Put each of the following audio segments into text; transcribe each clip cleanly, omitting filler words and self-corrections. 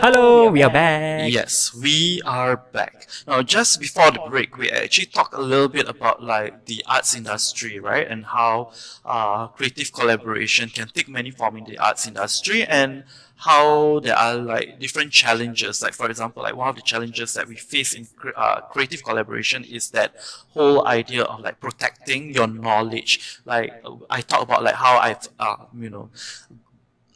Hello, we are back. Yes, we are back. Now, just before the break, we actually talked a little bit about like the arts industry, right, and how creative collaboration can take many forms in the arts industry, and how there are like different challenges. Like for example, like one of the challenges that we face in creative collaboration is that whole idea of like protecting your knowledge. Like I talk about like how I've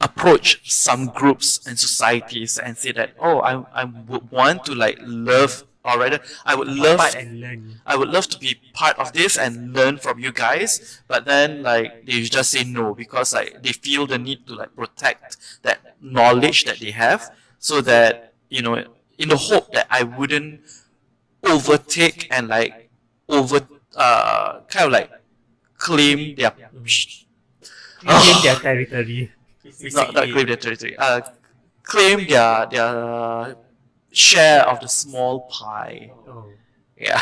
approach some groups and societies and say that I would want to like love, or rather I would love Part and learn. I would love to be part of this and learn from you guys, but then like they just say no because like they feel the need to like protect that knowledge that they have, so that in the hope that I wouldn't overtake and like over kind of like claim their Claim their territory. not claim their territory. Claim their share of the small pie. Oh. Yeah.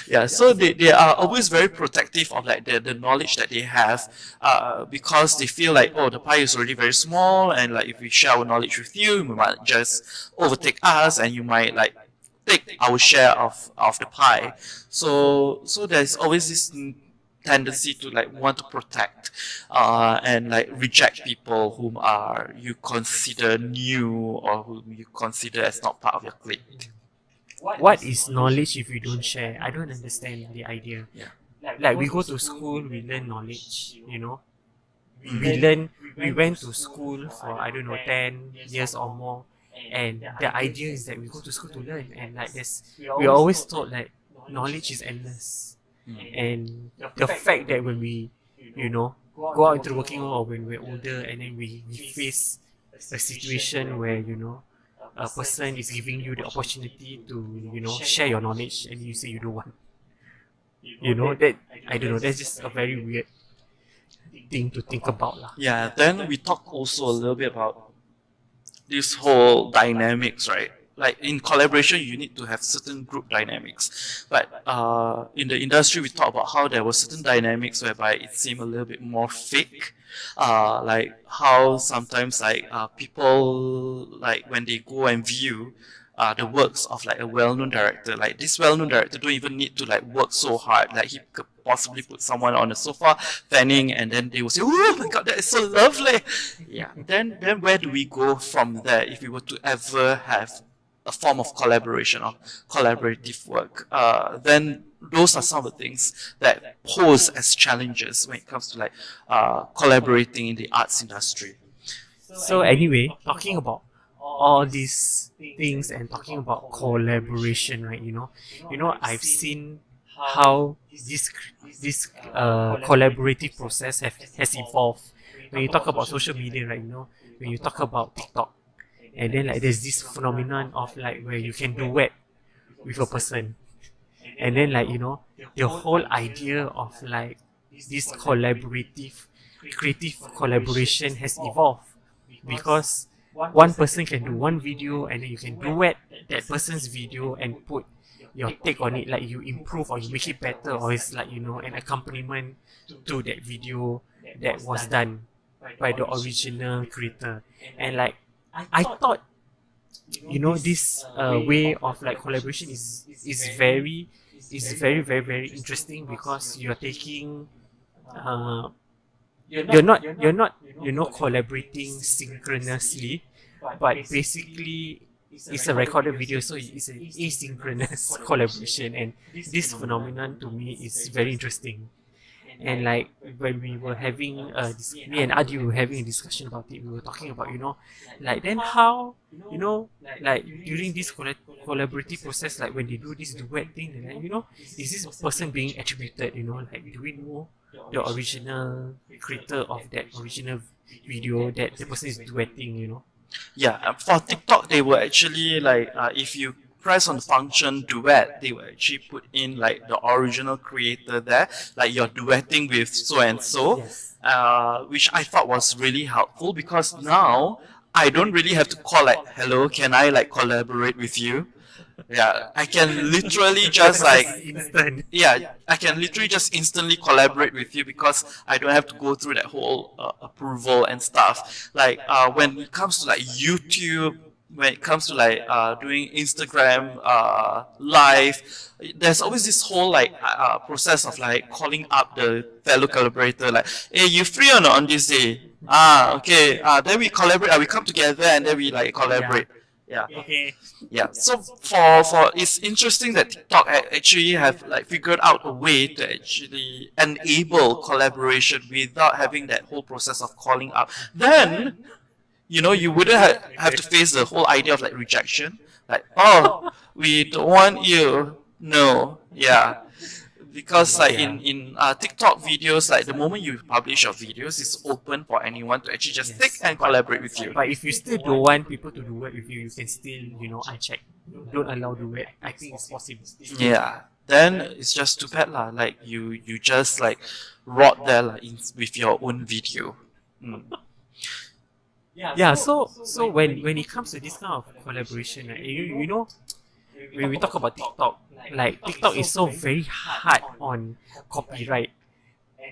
Yeah, so they are always very protective of like the knowledge that they have, because they feel like, oh, the pie is already very small, and like if we share our knowledge with you, you might just overtake us and you might like take our share of the pie. So there's always this tendency to like want to protect and like reject people whom are you consider new or whom you consider as not part of your clique. What is knowledge if we don't share? I don't understand the idea. Yeah. Like we go to school, we learn knowledge, you know. We went to school for, I don't know, 10 years or more. And the idea is that we go to school to learn. And like we are always taught that knowledge is endless. And the fact that when we, go out into the working world, or when we're older and then we face a situation where, a person is giving you the opportunity to, share your knowledge and you say you don't want. That, I don't know, that's just a very weird thing to think about. Yeah, then we talk also a little bit about this whole dynamics, right? Like in collaboration, you need to have certain group dynamics. But in the industry, we talk about how there were certain dynamics whereby it seemed a little bit more fake. Like how sometimes like people, like when they go and view the works of like a well-known director, like this well-known director don't even need to like work so hard. Like he could possibly put someone on the sofa fanning, and then they will say, "Oh my God, that is so lovely." Yeah. Then where do we go from there if we were to ever have a form of collaboration or collaborative work? Then those are some of the things that pose as challenges when it comes to like collaborating in the arts industry. So anyway, talking about all these things and talking about collaboration, right? I've seen how this collaborative process has evolved. When you talk about social media, right? When you talk about TikTok, and then like there's this phenomenon of like where you can duet with a person, and then like the whole idea of like this collaborative, creative collaboration has evolved because one person can do one video and then you can duet that person's video and put your take on it, like you improve or you make it better, or it's like an accompaniment to that video that was done by the original creator. And like I thought this way of like collaboration is very very very interesting because you're taking you're not collaborating synchronously, but basically it's a recorded video, so it's an asynchronous collaboration. And this phenomenon to me is very interesting. And like when we were having me and Adi were having a discussion about it, we were talking about like then how like during this collaborative process, like when they do this duet thing, and then is this person being attributed, like do we know the original creator of that original video that the person is duetting? Yeah, for TikTok, they will actually like if you press on the function duet, they will actually put in like the original creator there, like you're duetting with so and so, Yes. which I thought was really helpful because now I don't really have to call like, hello, can I like collaborate with you? Yeah, I can literally just like instant. yeah, I can literally just instantly collaborate with you because I don't have to go through that whole approval and stuff. Like when it comes to like YouTube, when it comes to like doing Instagram live, there's always this whole like process of like calling up the fellow collaborator, like, hey, you free or not on this day? Okay. Then we collaborate. We come together and then we like collaborate. Yeah. Okay. Yeah, so for it's interesting that TikTok actually have like figured out a way to actually enable collaboration without having that whole process of calling up. Then you wouldn't have to face the whole idea of like rejection, like, oh, we don't want you. No, yeah, because like in TikTok videos, like the moment you publish your videos, it's open for anyone to actually just take and collaborate with you. But if you still don't want people to duet with you, you can still, uncheck. Don't allow duet. I think it's possible. Yeah, then it's just too bad lah. Like you just like rot there lah with your own video. Yeah, so when it comes to this kind of collaboration, right, when we talk about TikTok, like TikTok is so very hard on copyright,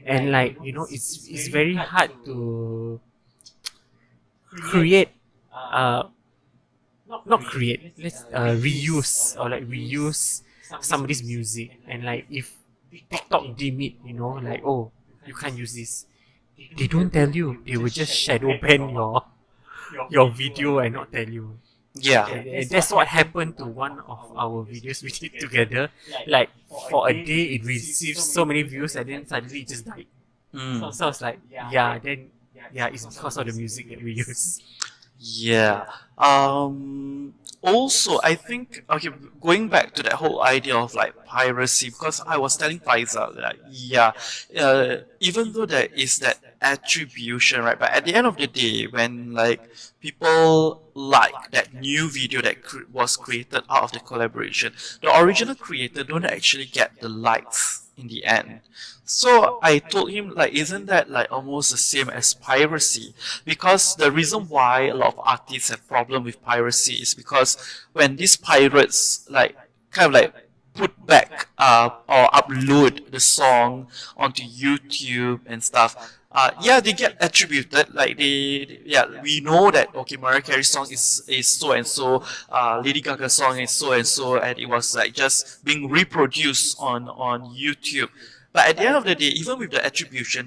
and like it's very hard to create not create, let's reuse or like reuse somebody's music. And like if TikTok deem it, like, oh, you can't use this, they don't tell you. They will just shadow ban your video and not tell you. Yeah. And that's what happened to one of our videos we did together. Like for a day it received so many views and then suddenly it just died. So I was like, yeah, then it's because of the music that we use. Yeah. Also, I think, okay, going back to that whole idea of like piracy, because I was telling Faisal, like, even though there is that attribution, right, but at the end of the day, when like people like that new video that was created out of the collaboration, the original creator don't actually get the likes in the end. So I told him, like, isn't that like almost the same as piracy? Because the reason why a lot of artists have problem with piracy is because when these pirates like kind of like put back or upload the song onto YouTube and stuff, they get attributed. Like we know that, okay, Mariah Carey's song is so and so, Lady Gaga's song is so and so, and it was like just being reproduced on YouTube. But at the end of the day, even with the attribution,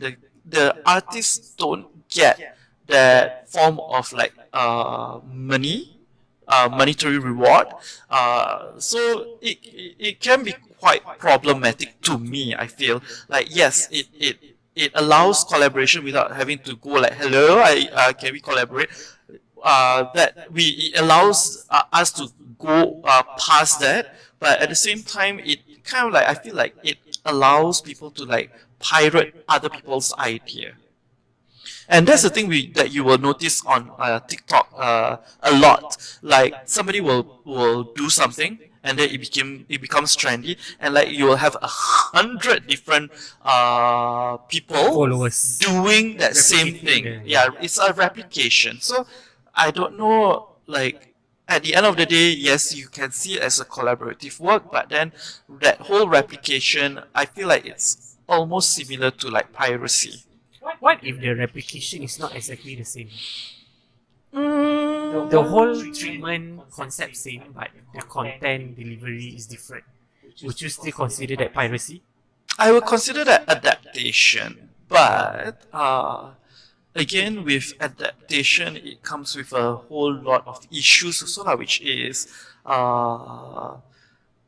the artists don't get that form of like monetary reward. So it can be quite problematic to me. I feel like, yes, it allows collaboration without having to go like, hello, can we collaborate? It allows us to go past that, but at the same time, it kind of like, I feel like it allows people to like pirate other people's idea. And that's the thing that you will notice on TikTok a lot. Like somebody will do something and then it becomes trendy, and like you will have 100 different people Followers doing that same thing. Yeah, it's a replication. So I don't know, like, at the end of the day, yes, you can see it as a collaborative work, but then that whole replication, I feel like it's almost similar to like piracy. What if the replication is not exactly the same? The whole treatment concept same, but the content delivery is different. Would you still consider that piracy? I would consider that adaptation, but again, with adaptation, it comes with a whole lot of issues also, which is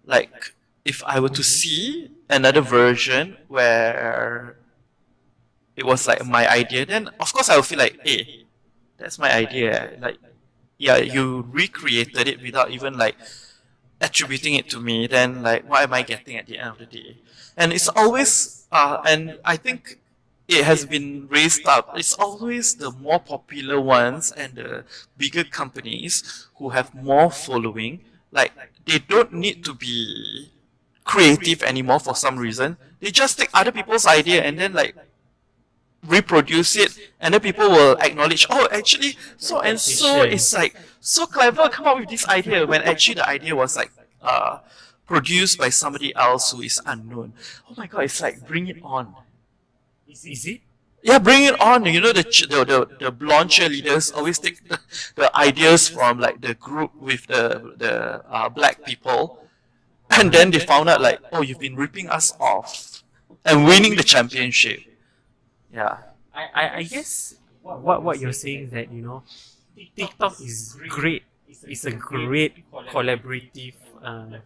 like if I were to see another version where it was like my idea, then of course I would feel like, hey, that's my idea. Like, yeah, you recreated it without even like attributing it to me. Then like, what am I getting at the end of the day? And it's always, and I think it has been raised up. It's always the more popular ones and the bigger companies who have more following. Like, they don't need to be creative anymore for some reason. They just take other people's idea and then like reproduce it, and then people will acknowledge, oh, actually so and so is like so clever, come up with this idea, when actually the idea was like produced by somebody else who is unknown. Oh my god, it's like bring it on. Is it? Yeah, bring it on. You know, the blonde cheerleaders always take the ideas from like the group with the black people, and then they found out like, oh, you've been ripping us off and winning the championship. Yeah. I guess what you're saying is that, you know, TikTok is great. It's a great collaborative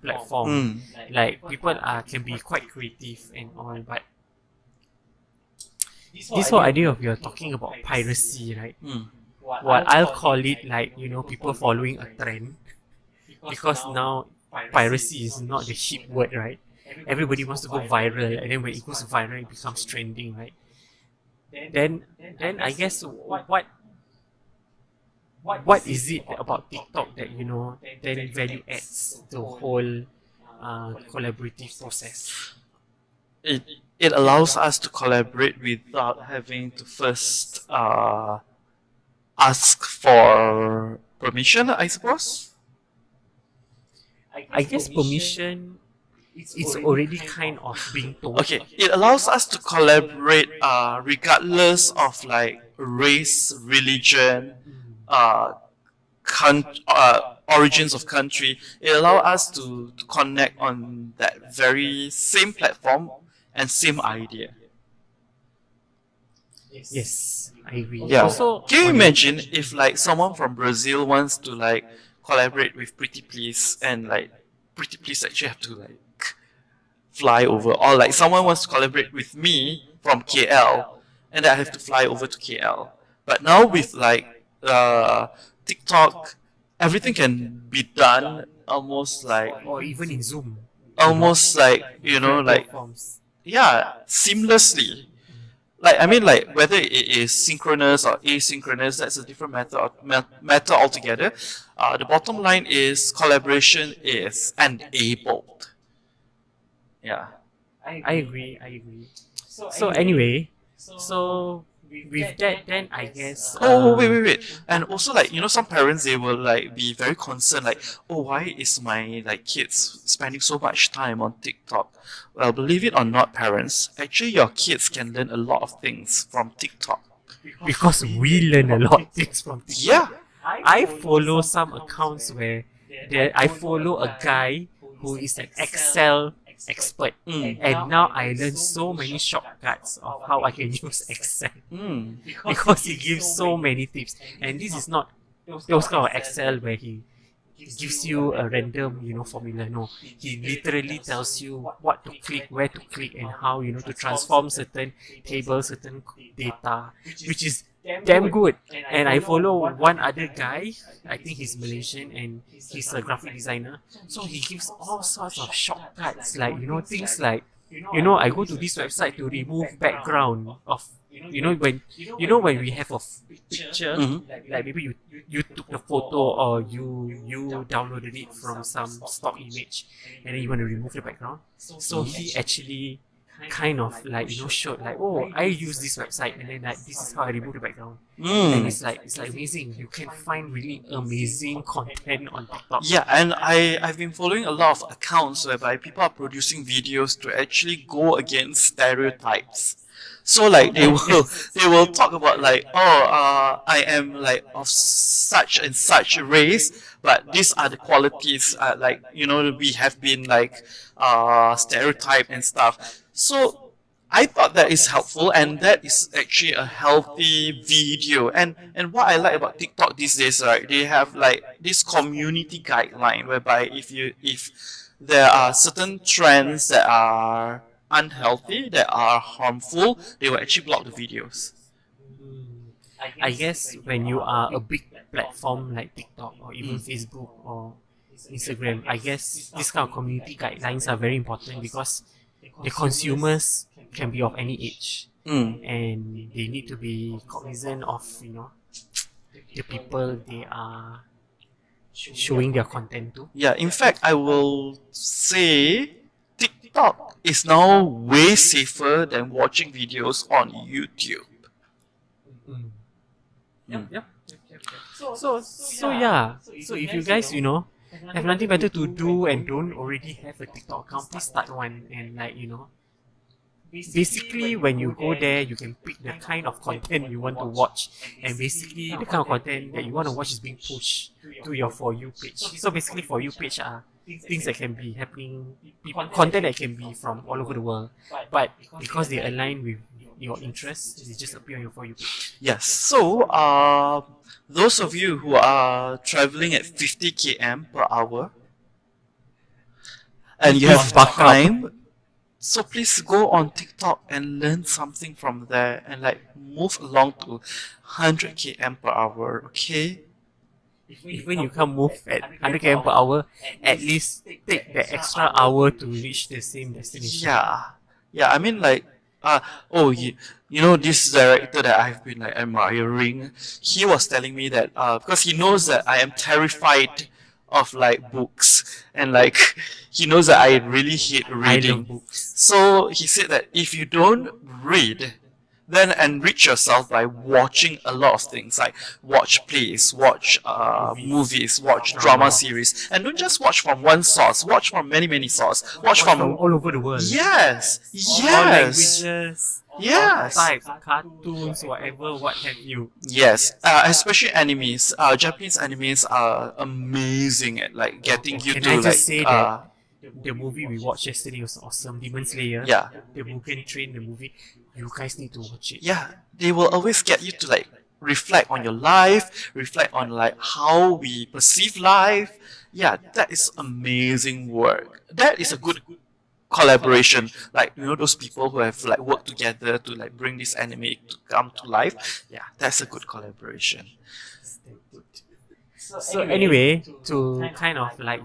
platform. Like people can be quite creative and all, but this whole idea of you're talking about piracy, right? Well, I'll call it like, you know, people following a trend, because now piracy is not the hip word, right? Everybody wants to go viral, and then when it goes viral, it becomes trending, right? Then I guess what is it about TikTok that, you know, then value adds the whole collaborative process? It allows us to collaborate without having to first ask for permission, I suppose. I guess permission, it's already kind of being told. Okay, it allows us to collaborate regardless of like race, religion, origins of country. It allows us to connect on that very same platform and same idea. Yes, I agree. Yeah. Also, can you imagine if like someone from Brazil wants to like collaborate with Pretty Please, and like Pretty Please actually have to like fly over, or like someone wants to collaborate with me from KL and I have to fly over to KL. But now with like TikTok, everything can be done almost like or even in Zoom. almost like, you know, like Platforms. yeah, seamlessly. Like I mean, like whether it is synchronous or asynchronous, that's a different matter altogether. The bottom line is collaboration is enabled. Yeah. I agree. So anyway, so with that, then I guess. Oh wait. And also like, you know, some parents, they will like be very concerned like, oh, why is my like kids spending so much time on TikTok? Well, believe it or not, parents, actually your kids can learn a lot of things from TikTok. Because we learn a lot of things from TikTok. Yeah. I follow some accounts where I follow a guy who is an Excel expert, and now I learn so many shortcuts of how I can use Excel because he gives so many tips. And this is not those kind of Excel where he gives you a random, you know, formula. No, he literally tells you what to click, where to click, and how, you know, to transform certain tables, certain data, which is damn good. And I follow one other guy, I think he's Malaysian and he's a graphic designer. So he gives all sorts of shortcuts, like, you know, things like, you know, I go to this website to remove background of, you know, when we have a picture, like maybe you took the photo or you downloaded it from some stock image and then you want to remove the background. So he actually kind of like, you know, showed like, oh, I use this website and then like this is how I remove the background. And it's like amazing. You can find really amazing content on TikTok. Yeah, and I've been following a lot of accounts whereby people are producing videos to actually go against stereotypes. So like they will talk about like, oh, I am like of such and such race, but these are the qualities, like, you know, we have been like stereotyped and stuff. So I thought that is helpful, and that is actually a healthy video. And what I like about TikTok these days, right, they have like this community guideline whereby if there are certain trends that are unhealthy, that are harmful, they will actually block the videos. I guess when you are a big platform like TikTok or even Facebook or Instagram, I guess this kind of community guidelines are very important because the consumers can be of any age, and they need to be cognizant of, you know, the people they are showing their content to. Yeah, in fact, I will say TikTok is now way safer than watching videos on YouTube. So yeah. So if you guys, you know, have nothing better to do and don't already have a TikTok account, please start one. And basically when you go there, you can pick the kind of content you want to watch, and basically the kind of content that you want to watch is being pushed to your For You page. So basically For You page are things that can be happening, content that can be from all over the world, but because they align with your interests, they just appear on your For You page. Yes. So, those of you who are traveling at 50 km per hour and you have Buck up. time, so please go on TikTok and learn something from there and like move along to 100 km per hour. Okay. Even you can't move at 100 km per hour, at least take the extra hour to reach the same destination. Yeah. I mean, like, you know, this director that I've been like admiring. He was telling me that because he knows that I am terrified of like books, and like he knows that I really hate I love reading. books. So he said that if you don't read, then enrich yourself by watching a lot of things, like watch plays, watch movies, watch drama series, and don't just watch from one source. Watch from many sources. Watch From from all over the world. yes, All yes, languages, yes. all types, cartoons, whatever, what have you. Yes, especially animes. Japanese animes are amazing at like getting you Can to I like just say that the movie we watched yesterday was awesome, Demon Slayer. yeah. The Mugen Train, the movie. You guys need to watch it. Yeah, they will always get you to like reflect on your life, reflect on like how we perceive life. Yeah, that is amazing work. That is a good collaboration. Like, you know, those people who have like worked together to like bring this anime to come to life. Yeah, that's a good collaboration. So anyway, to kind of like,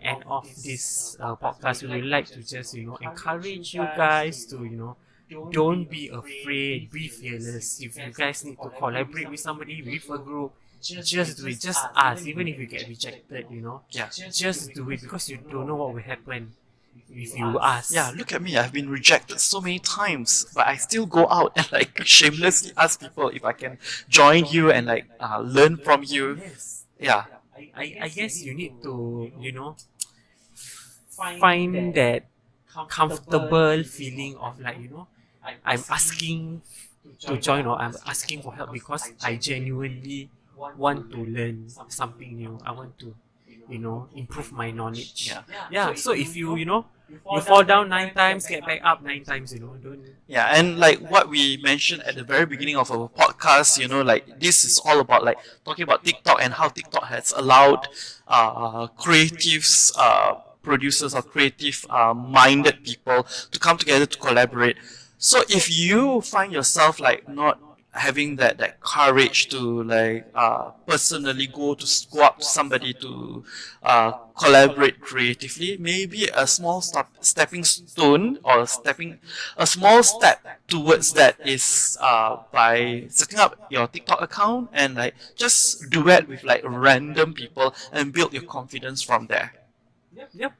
end off this podcast, we would like to just, encourage you guys to, don't be afraid, be fearless. If you guys need to collaborate with somebody, with a group, just do it. Just ask, even if you get rejected, Yeah. just do it, because you don't know what will happen if you ask. Yeah, look at me. I've been rejected so many times, but I still go out and like shamelessly ask people if I can join you and like learn from you. Yes. Yeah. I guess you need to, find that comfortable feeling of like, I'm asking to join, or I'm asking for help because I genuinely want to learn something new. I want to, improve my knowledge. Yeah. So if you fall down 9 times, get back up 9 times, don't. Yeah, and like what we mentioned at the very beginning of our podcast, like this is all about like talking about TikTok and how TikTok has allowed creatives, producers or creative minded people to come together to collaborate. So if you find yourself like not having that courage to like personally go up to somebody to collaborate creatively, maybe a small stepping stone or a small step towards that is by setting up your TikTok account and like just duet with like random people and build your confidence from there. Yep.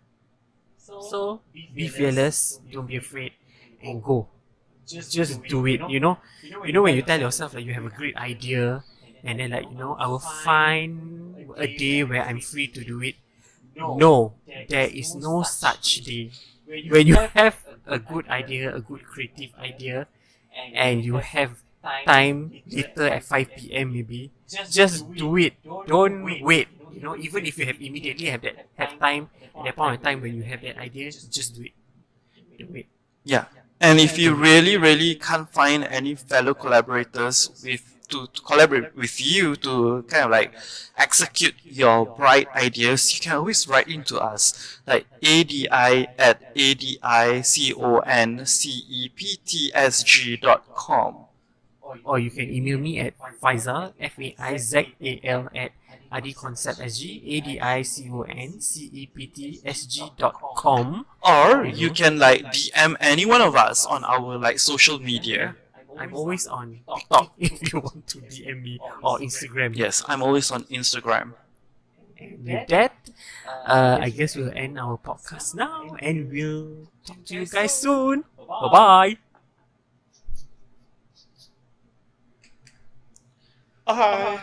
So be fearless, don't be afraid, and go. Just do it. When you tell yourself that you have a great idea, and then like, I will find a day where I'm free to do it. No, there is no such day. When you have a good idea, a good creative idea, and you have time later at 5 p.m. maybe, just do it. Don't wait. Even if you immediately have time at that point of time when you have that idea, just do it. Do it. Yeah. And if you really can't find any fellow collaborators to collaborate with you to kind of like execute your bright ideas, you can always write into us like adi@adiconceptsg.com. Or you can email me at Faizal, Faizal at adiconceptsg, adiconceptsg.com. Or you can like DM any one of us on our like social media. I'm always on TikTok if you want to DM me, or Instagram. Yes, I'm always on Instagram. And with that, I guess we'll end our podcast now, and we'll talk to you guys soon. Bye-bye. Bye.